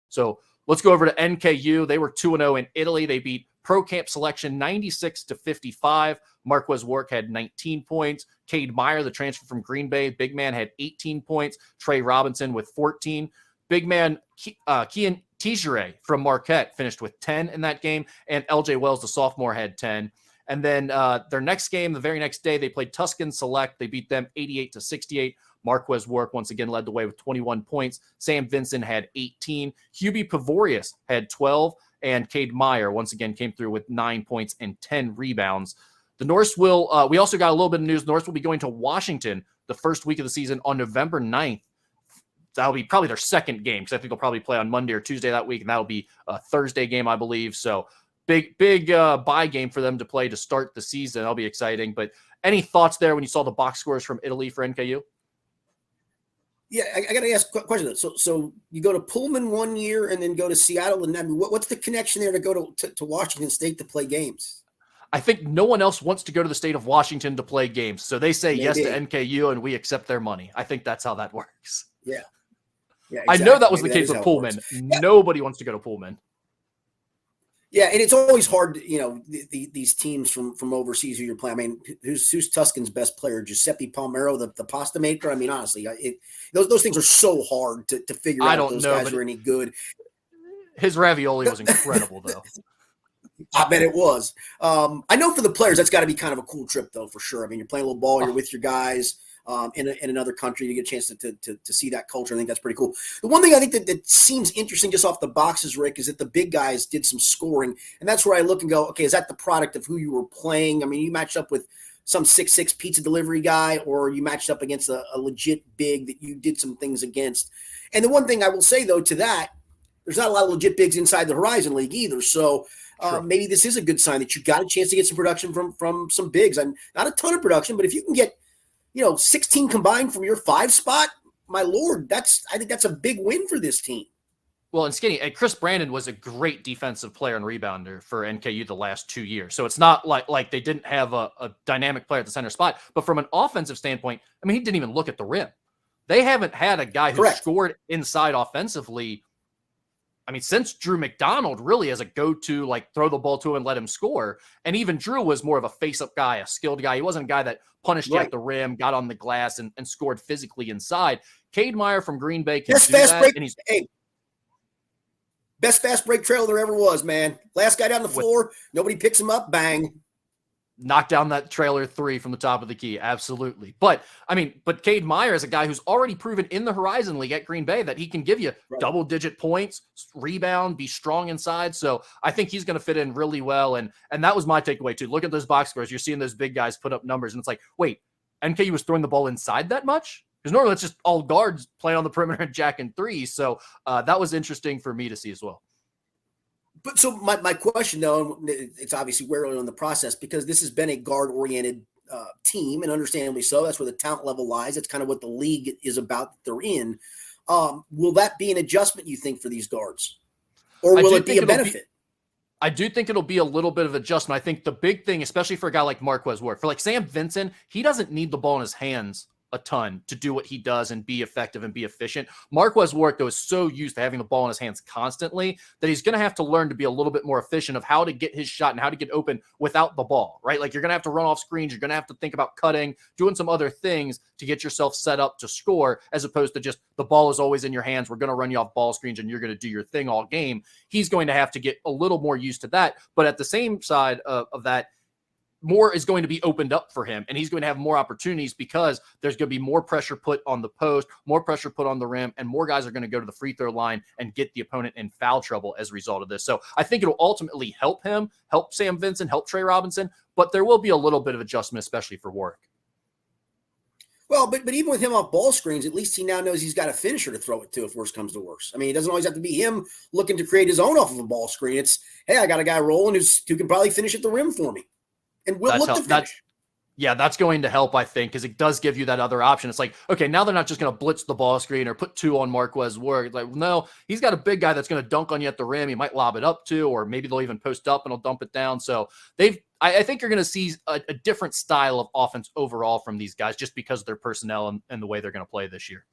So let's go over to NKU. They were 2-0 in Italy. They beat Pro Camp Selection 96-55. Marquez Wark had 19 points. Cade Meyer, the transfer from Green Bay, big man, had 18 points. Trey Robinson with 14. Big man Kian Tijere from Marquette finished with 10 in that game, and LJ Wells, the sophomore, had 10. And then their next game, the very next day, they played Tuscan Select. They beat them 88-68. Marquez Wark once again led the way with 21 points. Sam Vincent had 18. Hubie Pavorius had 12. And Cade Meyer once again came through with 9 points and 10 rebounds. The Norse will, we also got a little bit of news. Norse will be going to Washington the first week of the season on November 9th. That'll be probably their second game, because I think they'll probably play on Monday or Tuesday that week, and that'll be a Thursday game, I believe. So big bye game for them to play to start the season. That'll be exciting. But any thoughts there when you saw the box scores from Italy for NKU? Yeah, I got to ask a question. So you go to Pullman one year and then go to Seattle, and then what's the connection there to go to Washington State to play games? I think no one else wants to go to the state of Washington to play games. So they say yes to NKU, and we accept their money. I think that's how that works. Yeah. Yeah, exactly. I know that was the case with Pullman. Yeah. Nobody wants to go to Pullman. Yeah, and it's always hard, these teams from overseas who you're playing. I mean, who's Tuscan's best player? Giuseppe Palmero, the pasta maker? I mean, honestly, those things are so hard to figure out if those guys are any good. His ravioli was incredible, though. I bet it was. I know for the players, that's got to be kind of a cool trip, though, for sure. I mean, you're playing a little ball, you're with your guys. In another country, to get a chance to see that culture. I think that's pretty cool. The one thing I think that seems interesting just off the boxes, Rick, is that the big guys did some scoring. And that's where I look and go, okay, is that the product of who you were playing? I mean, you matched up with some 6'6" pizza delivery guy, or you matched up against a legit big that you did some things against. And the one thing I will say, though, to that, there's not a lot of legit bigs inside the Horizon League either. So maybe this is a good sign that you got a chance to get some production from some bigs. And not a ton of production, but if you can get 16 combined from your 5 spot, my Lord, I think that's a big win for this team. Well, and Skinny, and Chris Brandon was a great defensive player and rebounder for NKU the last 2 years. So it's not like they didn't have a dynamic player at the center spot. But from an offensive standpoint, I mean, he didn't even look at the rim. They haven't had a guy who scored inside offensively, I mean, since Drew McDonald, really, as a go-to, throw the ball to him and let him score. And even Drew was more of a face-up guy, a skilled guy. He wasn't a guy that punished you at the rim, got on the glass, and scored physically inside. Cade Meyer from Green Bay can do that. And best fast break trailer there ever was, man. Last guy down the floor, nobody picks him up, bang. Knock down that trailer 3 from the top of the key. Absolutely. But Cade Meyer is a guy who's already proven in the Horizon League at Green Bay that he can give you double-digit points, rebound, be strong inside. So I think he's going to fit in really well. And that was my takeaway too. Look at those box scores. You're seeing those big guys put up numbers, and it's like, wait, NKU was throwing the ball inside that much? Because normally it's just all guards playing on the perimeter and jacking threes. So that was interesting for me to see as well. But so my question, though, it's obviously we're early in the process because this has been a guard-oriented team, and understandably so. That's where the talent level lies. That's kind of what the league is about that they're in. Will that be an adjustment, you think, for these guards? Or will it be a benefit? I do think it'll be a little bit of adjustment. I think the big thing, especially for a guy like Marquez Wark, for Sam Vincent, he doesn't need the ball in his hands a ton to do what he does and be effective and be efficient. Marquez Wark, though, is so used to having the ball in his hands constantly that he's going to have to learn to be a little bit more efficient of how to get his shot and how to get open without the ball, right? You're going to have to run off screens. You're going to have to think about cutting, doing some other things to get yourself set up to score, as opposed to just the ball is always in your hands. We're going to run you off ball screens and you're going to do your thing all game. He's going to have to get a little more used to that. But at the same side of that, more is going to be opened up for him, and he's going to have more opportunities because there's going to be more pressure put on the post, more pressure put on the rim, and more guys are going to go to the free throw line and get the opponent in foul trouble as a result of this. So I think it'll ultimately help him, help Sam Vincent, help Trey Robinson, but there will be a little bit of adjustment, especially for Wark. Well, but even with him off ball screens, at least he now knows he's got a finisher to throw it to if worse comes to worse. I mean, it doesn't always have to be him looking to create his own off of a ball screen. It's, hey, I got a guy rolling who can probably finish at the rim for me. And we'll look to finish. That's going to help, I think, because it does give you that other option. It's like, okay, now they're not just going to blitz the ball screen or put 2 on Marquez Wark. It's like, no, he's got a big guy that's going to dunk on you at the rim. He might lob it up to, or maybe they'll even post up and he'll dump it down. So I think you're going to see a different style of offense overall from these guys just because of their personnel and the way they're going to play this year.